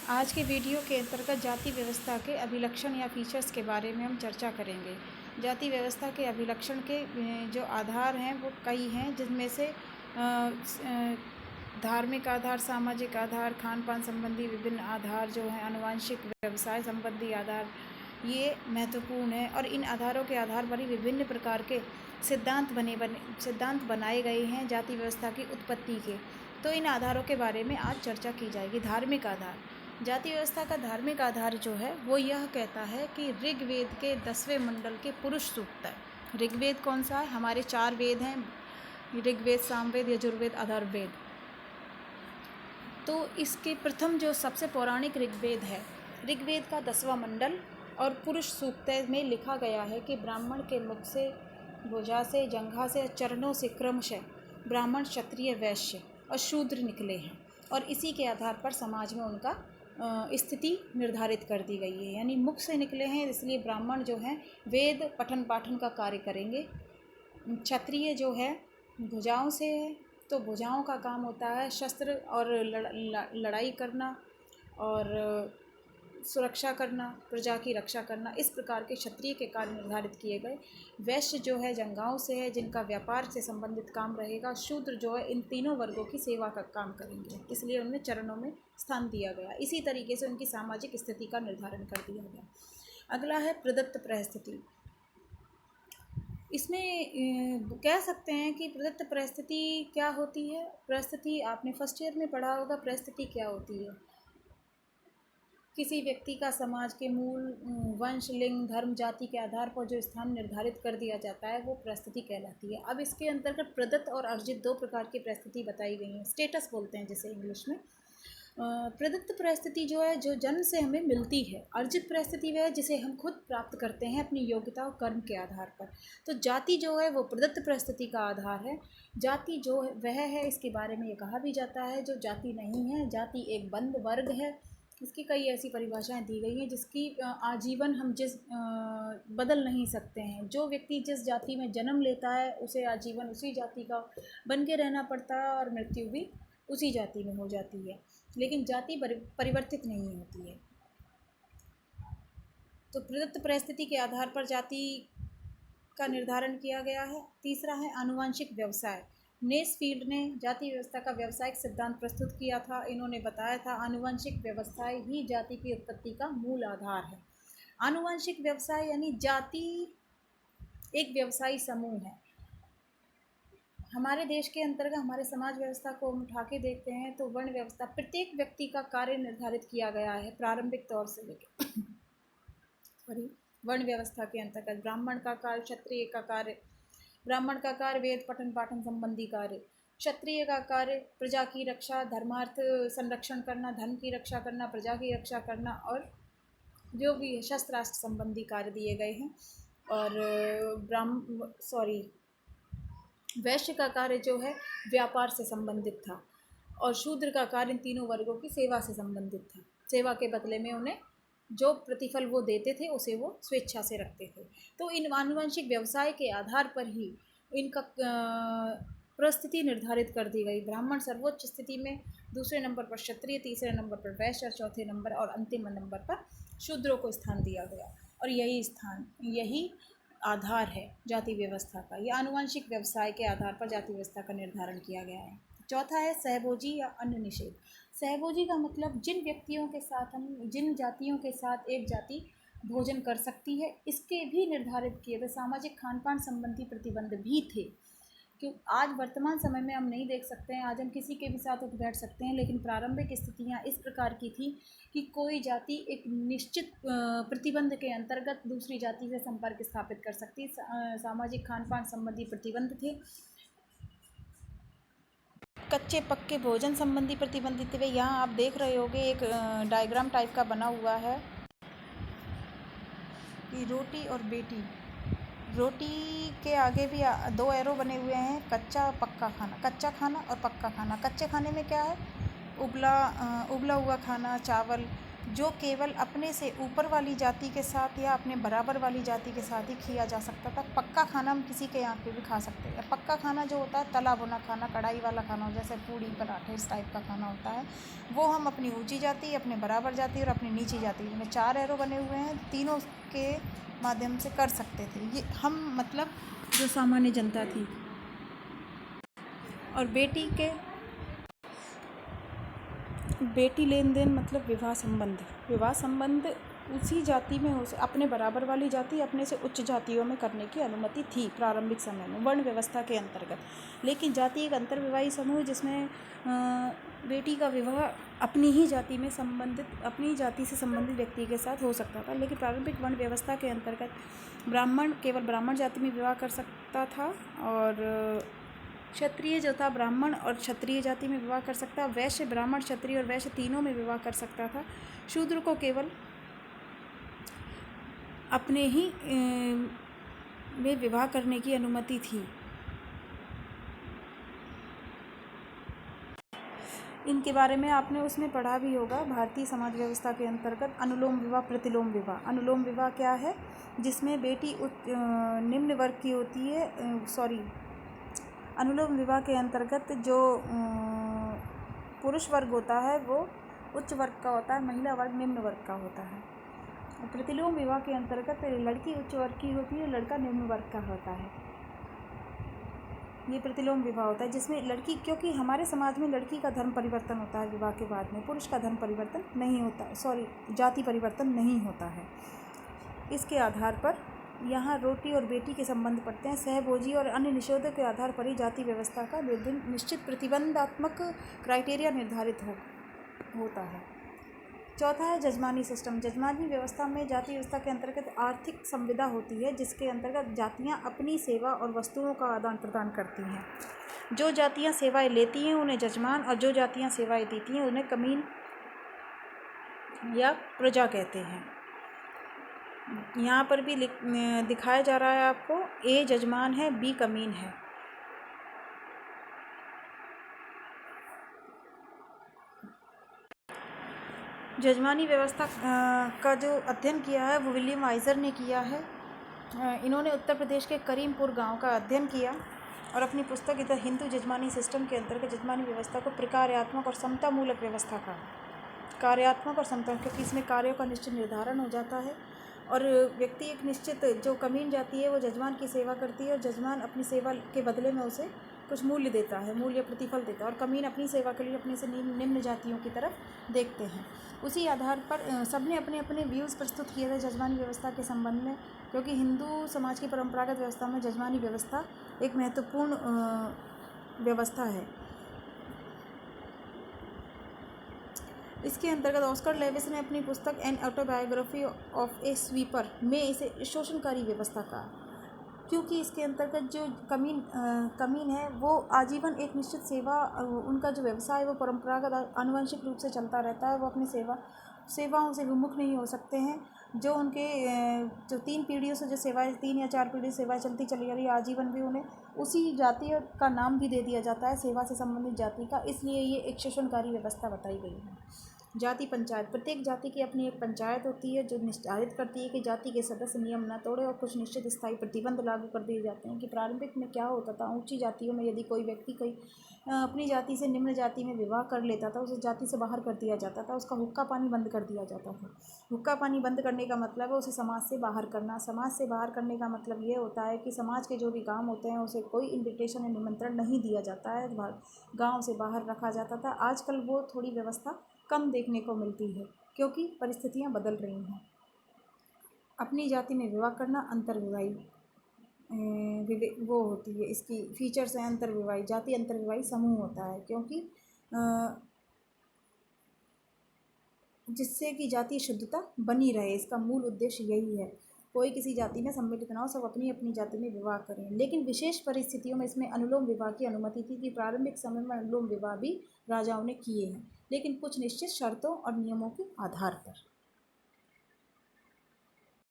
आज के वीडियो के अंतर्गत जाति व्यवस्था के अभिलक्षण या फीचर्स के बारे में हम चर्चा करेंगे। जाति व्यवस्था के अभिलक्षण के जो आधार हैं वो कई हैं, जिनमें से धार्मिक आधार, सामाजिक आधार, खान पान संबंधी विभिन्न आधार जो हैं, आनुवंशिक, व्यवसाय संबंधी आधार, ये महत्वपूर्ण है। और इन आधारों के आधार पर ही विभिन्न प्रकार के सिद्धांत बनाए गए हैं जाति व्यवस्था की उत्पत्ति के। तो इन आधारों के बारे में आज चर्चा की जाएगी। धार्मिक आधार, जाति व्यवस्था का धार्मिक आधार जो है वो यह कहता है कि ऋग्वेद के 10वें मंडल के पुरुष सूक्त है। ऋग्वेद कौन सा है? हमारे 4 वेद हैं, ऋग्वेद, सामवेद, यजुर्वेद, अथर्ववेद। तो इसके प्रथम जो सबसे पौराणिक ऋग्वेद है, ऋग्वेद का 10वां मंडल और पुरुष सूक्त में लिखा गया है कि ब्राह्मण के मुख से, भुजा से, जंघा से, चरणों से क्रमशः ब्राह्मण, क्षत्रिय, वैश्य और शूद्र निकले हैं। और इसी के आधार पर समाज में उनका स्थिति निर्धारित कर दी गई है। यानी मुख से निकले हैं, इसलिए ब्राह्मण जो हैं वेद पठन पाठन का कार्य करेंगे। क्षत्रिय जो है भुजाओं से है, तो भुजाओं का काम होता है शस्त्र और लड़ाई करना और सुरक्षा करना, प्रजा की रक्षा करना। इस प्रकार के क्षत्रिय के कार्य निर्धारित किए गए। वैश्य जो है जंघाओं से है, जिनका व्यापार से संबंधित काम रहेगा। शूद्र जो है इन तीनों वर्गों की सेवा का काम करेंगे, इसलिए उन्हें चरणों में स्थान दिया गया। इसी तरीके से उनकी सामाजिक स्थिति का निर्धारण कर दिया गया। अगला है प्रदत्त परिस्थिति। इसमें कह सकते हैं कि प्रदत्त परिस्थिति क्या होती है। परिस्थिति आपने फर्स्ट ईयर में पढ़ा होगा। परिस्थिति क्या होती है? किसी व्यक्ति का समाज के मूल, वंश, लिंग, धर्म, जाति के आधार पर जो स्थान निर्धारित कर दिया जाता है वो परिस्थिति कहलाती है। अब इसके अंतर्गत प्रदत्त और अर्जित 2 प्रकार की परिस्थिति बताई गई हैं। स्टेटस बोलते हैं जिसे इंग्लिश में। प्रदत्त परिस्थिति जो है जो जन्म से हमें मिलती है। अर्जित परिस्थिति वह है जिसे हम खुद प्राप्त करते हैं अपनी योग्यता और कर्म के आधार पर। तो जाति जो है वो प्रदत्त परिस्थिति का आधार है। जाति जो वह है, इसके बारे में ये कहा भी जाता है, जो जाति नहीं है। जाति एक बंद वर्ग है। इसकी कई ऐसी परिभाषाएं दी गई हैं जिसकी आजीवन हम बदल नहीं सकते हैं। जो व्यक्ति जिस जाति में जन्म लेता है उसे आजीवन उसी जाति का बन के रहना पड़ता है और मृत्यु भी उसी जाति में हो जाती है, लेकिन जाति परिवर्तित नहीं होती है। तो प्रदत्त परिस्थिति के आधार पर जाति का निर्धारण किया गया है। तीसरा है आनुवंशिक व्यवसाय। नेसफील्ड ने जाति व्यवस्था का व्यावसायिक सिद्धांत प्रस्तुत किया था। इन्होंने बताया था आनुवंशिक व्यवसाय ही जाति की उत्पत्ति का मूल आधार है। आनुवंशिक व्यवसाय यानी जाति एक व्यवसायी समूह है। हमारे देश के अंतर्गत हमारे समाज व्यवस्था को हम उठा के देखते हैं तो वर्ण व्यवस्था, प्रत्येक व्यक्ति का कार्य निर्धारित किया गया है प्रारंभिक तौर से लेकर वर्ण व्यवस्था के अंतर्गत ब्राह्मण का कार्य, क्षत्रिय का कार्य, ब्राह्मण का कार्य वेद पठन पाठन संबंधी कार्य, क्षत्रिय का कार्य प्रजा की रक्षा, धर्मार्थ संरक्षण करना, धन की रक्षा करना, प्रजा की रक्षा करना और जो भी शस्त्रास्त्र संबंधी कार्य दिए गए हैं। और वैश्य का कार्य जो है व्यापार से संबंधित था और शूद्र का कार्य इन तीनों वर्गों की सेवा से संबंधित था। सेवा के बदले में उन्हें जो प्रतिफल वो देते थे उसे वो स्वेच्छा से रखते थे। तो इन आनुवंशिक व्यवसाय के आधार पर ही इनका परिस्थिति निर्धारित कर दी गई। ब्राह्मण सर्वोच्च स्थिति में, दूसरे नंबर पर क्षत्रिय, तीसरे नंबर पर वैश्य और चौथे नंबर और अंतिम नंबर पर शूद्रों को स्थान दिया गया। और यही आधार है जाति व्यवस्था का। यह आनुवंशिक व्यवसाय के आधार पर जाति व्यवस्था का निर्धारण किया गया है। चौथा है सहभोजी या अन्य निषेध। सहभोजी का मतलब जिन जातियों के साथ एक जाति भोजन कर सकती है, इसके भी निर्धारित किए गए सामाजिक खान पान संबंधी प्रतिबंध भी थे। क्यों आज वर्तमान समय में हम नहीं देख सकते हैं, आज हम किसी के भी साथ उठ बैठ सकते हैं, लेकिन प्रारंभिक स्थितियां इस प्रकार की थी कि कोई जाति एक निश्चित प्रतिबंध के अंतर्गत दूसरी जाति से संपर्क स्थापित कर सकती। सामाजिक खान पान संबंधी प्रतिबंध थे। कच्चे पक्के भोजन संबंधी प्रतिबंधित थे। यहाँ आप देख रहे होंगे एक डायग्राम टाइप का बना हुआ है कि रोटी और बेटी। रोटी के आगे भी 2 एरो बने हुए हैं, कच्चा और पक्का खाना, कच्चा खाना और पक्का खाना। कच्चे खाने में क्या है? उबला हुआ खाना, चावल, जो केवल अपने से ऊपर वाली जाति के साथ या अपने बराबर वाली जाति के साथ ही किया जा सकता था। पक्का खाना हम किसी के यहाँ पे भी खा सकते हैं। पक्का खाना जो होता है तला भुना खाना, कढ़ाई वाला खाना, जैसे पूड़ी पराठे इस टाइप का खाना होता है, वो हम अपनी ऊंची जाति, अपने बराबर जाति और अपनी नीची जाति में 4 एरो बने हुए हैं, तीनों के माध्यम से कर सकते थे। ये हम मतलब जो सामान्य जनता थी। और बेटी लेन देन मतलब विवाह संबंध उसी जाति में हो, अपने बराबर वाली जाति अपने से उच्च जातियों में करने की अनुमति थी प्रारंभिक समय में वर्ण व्यवस्था के अंतर्गत। लेकिन जाति एक अंतर्विवाही समूह जिसमें बेटी का विवाह अपनी जाति से संबंधित व्यक्ति के साथ हो सकता था। लेकिन प्रारंभिक वर्ण व्यवस्था के अंतर्गत ब्राह्मण केवल ब्राह्मण जाति में विवाह कर सकता था, और क्षत्रिय जो था ब्राह्मण और क्षत्रिय जाति में विवाह कर सकता, वैश्य ब्राह्मण क्षत्रिय और वैश्य तीनों में विवाह कर सकता था। शूद्र को केवल अपने ही में विवाह करने की अनुमति थी। इनके बारे में आपने उसमें पढ़ा भी होगा। भारतीय समाज व्यवस्था के अंतर्गत अनुलोम विवाह, प्रतिलोम विवाह। अनुलोम विवाह क्या है? जिसमें बेटी निम्न वर्ग की होती है, अनुलोम विवाह के अंतर्गत जो पुरुष वर्ग होता है वो उच्च वर्ग का होता है, महिला वर्ग निम्न वर्ग का होता है। प्रतिलोम विवाह के अंतर्गत लड़की उच्च वर्ग की होती है, लड़का निम्न वर्ग का होता है। ये प्रतिलोम विवाह होता है जिसमें लड़की, क्योंकि हमारे समाज में लड़की का धर्म परिवर्तन होता है विवाह के बाद में, पुरुष का धर्म परिवर्तन नहीं होता, जाति परिवर्तन नहीं होता है। इसके आधार पर यहाँ रोटी और बेटी के संबंध पड़ते हैं। सहभोजी और अन्य निषेधों के आधार पर ही जाति व्यवस्था का निश्चित प्रतिबंधात्मक क्राइटेरिया निर्धारित होता है। चौथा है जजमानी सिस्टम। जजमानी व्यवस्था में जाति व्यवस्था के अंतर्गत आर्थिक संविदा होती है, जिसके अंतर्गत जातियाँ अपनी सेवा और वस्तुओं का आदान प्रदान करती हैं। जो जातियाँ सेवाएं लेती हैं उन्हें जजमान, और जो जातियाँ सेवाएं देती हैं उन्हें कमीन या प्रजा कहते हैं। यहाँ पर भी दिखाया जा रहा है आपको, ए जजमान है, बी कमीन है। जजमानी व्यवस्था का जो अध्ययन किया है वो विलियम वाइजर ने किया है। इन्होंने उत्तर प्रदेश के करीमपुर गांव का अध्ययन किया और अपनी पुस्तक द हिंदू जजमानी सिस्टम के अंतर्गत जजमानी व्यवस्था को प्रकार्यात्मक और समतामूलक व्यवस्था का, कार्यात्मक और समता, क्योंकि इसमें कार्यों का निश्चित निर्धारण हो जाता है और व्यक्ति एक निश्चित, जो कमीन जाती है वो जजमान की सेवा करती है और जजमान अपनी सेवा के बदले में उसे कुछ मूल्य देता है, मूल्य प्रतिफल देता है, और कमीन अपनी सेवा के लिए अपने से निम्न जातियों की तरफ देखते हैं। उसी आधार पर सबने अपने अपने व्यूज़ प्रस्तुत किए थे जजमानी व्यवस्था के संबंध में, क्योंकि हिंदू समाज की परंपरागत व्यवस्था में जजमानी व्यवस्था एक महत्वपूर्ण व्यवस्था है। इसके अंतर्गत ऑस्कर लेविस ने अपनी पुस्तक an autobiography of A sweeper में इसे शोषणकारी व्यवस्था कहा, क्योंकि इसके अंतर्गत जो कमीन है वो आजीवन एक निश्चित सेवा, उनका जो व्यवसाय है वो परंपरागत आनुवंशिक रूप से चलता रहता है। वो अपनी सेवाओं से विमुख नहीं हो सकते हैं। जो उनके जो 3 पीढ़ियों से जो सेवाएं, 3 या 4 पीढ़ी सेवाएं चलती चली आ रही है, आजीवन भी उन्हें उसी जाति का नाम भी दे दिया जाता है, सेवा से संबंधित जाति का। इसलिए ये एक शोषणकारी व्यवस्था बताई गई है। जाति पंचायत। प्रत्येक जाति की अपनी एक पंचायत होती है जो निर्धारित करती है कि जाति के सदस्य नियम न तोड़े, और कुछ निश्चित स्थायी प्रतिबंध लागू कर दिए जाते हैं। कि प्रारंभिक में क्या होता था, ऊंची जातियों में यदि कोई व्यक्ति अपनी जाति से निम्न जाति में विवाह कर लेता था, उसे जाति से बाहर कर दिया जाता था, उसका हुक्का पानी बंद कर दिया जाता था। हुक्का पानी बंद करने का मतलब है उसे समाज से बाहर करना। समाज से बाहर करने का मतलब ये होता है कि समाज के जो भी काम होते हैं उसे कोई इन्विटेशन या निमंत्रण नहीं दिया जाता है, गाँव से बाहर रखा जाता था। आजकल वो थोड़ी व्यवस्था कम देखने को मिलती है, क्योंकि परिस्थितियां बदल रही हैं। अपनी जाति में विवाह करना अंतर्विवाही वो होती है, इसकी फीचर्स हैं अंतर्विवाही। जाति अंतर्विवाही समूह होता है, क्योंकि जिससे कि जातीय शुद्धता बनी रहे, इसका मूल उद्देश्य यही है। कोई किसी जाति में सम्मिलित ना हो, सब अपनी अपनी जाति में विवाह करें। लेकिन विशेष परिस्थितियों में इसमें अनुलोम विवाह की अनुमति थी कि प्रारंभिक समय में अनुलोम विवाह भी राजाओं ने किए हैं, लेकिन कुछ निश्चित शर्तों और नियमों के आधार पर।